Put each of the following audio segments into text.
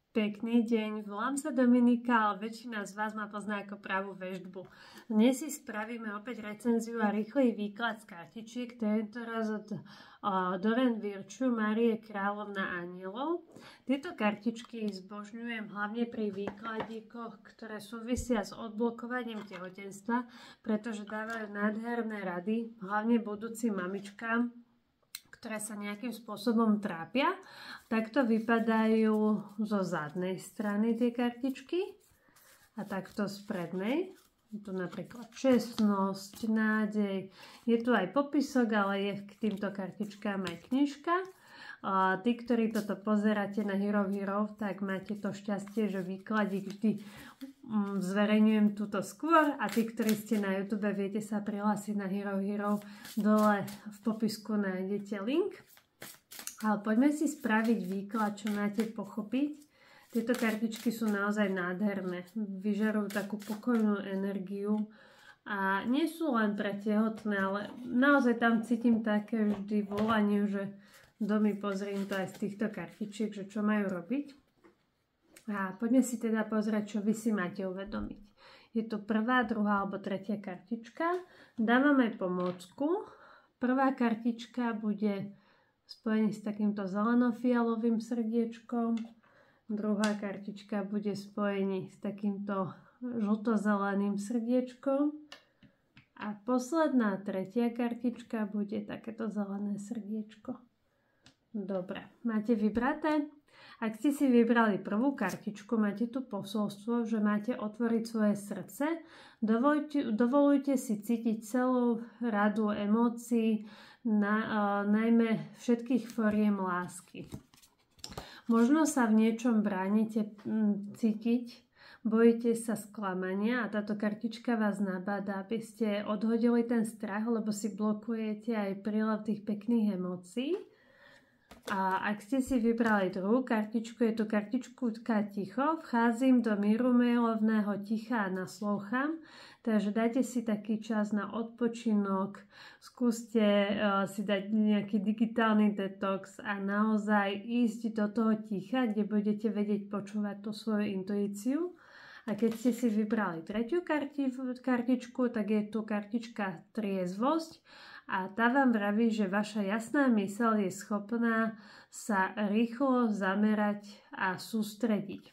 Pekný deň, volám sa Dominika, ale väčšina z vás ma pozná ako pravú veštbu. Dnes si spravíme opäť recenziu a rýchly výklad z kartičiek, tentoraz od Dorian Virtue Márie Kráľovna anielov. Tieto kartičky zbožňujem hlavne pri výkladíkoch, ktoré súvisia s odblokovaním tehotenstva, pretože dávajú nádherné rady, hlavne budúcim mamičkám, ktoré sa nejakým spôsobom trápia. Takto vypadajú zo zadnej strany tie kartičky a takto z prednej. Je tu napríklad čestnosť, nádej. Je tu aj popisok, ale je k týmto kartičkám aj knižka. A tí, ktorí toto pozeráte na Hero Hero, tak máte to šťastie, že výkladík vždy zverejňujem túto skôr, a tí, ktorí ste na YouTube, viete sa prihlásiť na Hero Hero. Dole v popisku nájdete link. Ale poďme si spraviť výklad, čo máte pochopiť. Tieto kartičky sú naozaj nádherné. Vyžarujú takú pokojnú energiu a nie sú len pre tehotné, ale naozaj tam cítim také vždy volanie, že Domi, pozriem to aj z týchto kartičiek, že čo majú robiť. A poďme si teda pozrieť, čo vy si máte uvedomiť. Je to prvá, druhá alebo tretia kartička. Dávam aj pomôcku. Prvá kartička bude spojený s takýmto zeleno-fialovým srdiečkom. Druhá kartička bude spojený s takýmto žlto-zeleným srdiečkom. A posledná, tretia kartička bude takéto zelené srdiečko. Dobre, máte vybraté? Ak ste si vybrali prvú kartičku, máte tu posolstvo, že máte otvoriť svoje srdce. Dovolujte si cítiť celú radu emócií, najmä všetkých foriem lásky. Možno sa v niečom bránite cítiť, bojíte sa sklamania a táto kartička vás nabáda, aby ste odhodili ten strach, lebo si blokujete aj prílev tých pekných emócií. A ak ste si vybrali druhú kartičku, je to kartička ticho. Vcházím do míru milovného ticha a naslouchám. Takže dajte si taký čas na odpočinok, skúste si dať nejaký digitálny detox a naozaj ísť do toho ticha, kde budete vedieť počúvať tú svoju intuíciu. A keď ste si vybrali tretiu kartičku, tak je tu kartička triezvosť. A tá vám vraví, že vaša jasná myseľ je schopná sa rýchlo zamerať a sústrediť.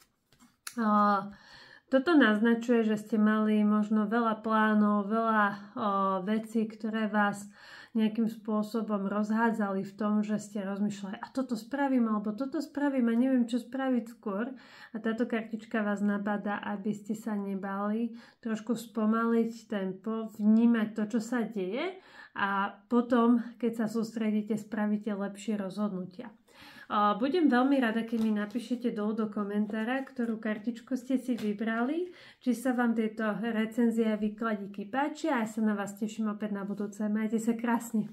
Toto naznačuje, že ste mali možno veľa plánov, veľa vecí, ktoré vás nejakým spôsobom rozhádzali v tom, že ste rozmýšľali, a toto spravím, alebo toto spravím a neviem, čo spraviť skôr. A táto kartička vás nabáda, aby ste sa nebali, trošku spomaliť tempo, vnímať to, čo sa deje, a potom, keď sa sústredíte, spravíte lepšie rozhodnutia. Budem veľmi rada, keď mi napíšete dolu do komentára, ktorú kartičku ste si vybrali, či sa vám tieto recenzie a výkladíky páčia, a ja sa na vás teším opäť na budúce. Majte sa krásne.